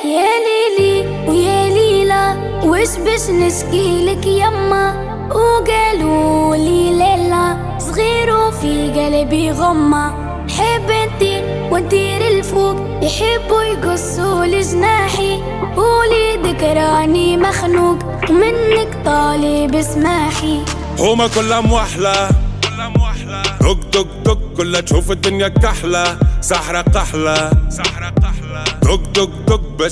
يا ليلي ويا ليلى وش بش نشكيلك يما، وقالوا لي ليلى صغير وفي قلبي غمة. حب انتي وندير الفوق يحبوا يقصوا لجناحي، قولي ذكراني مخنوق ومنك طالب اسماحي. هما كلها موحلة دق دق دق كلها تشوف الدنيا كحلة، سحرة قحلة دق دق دق بس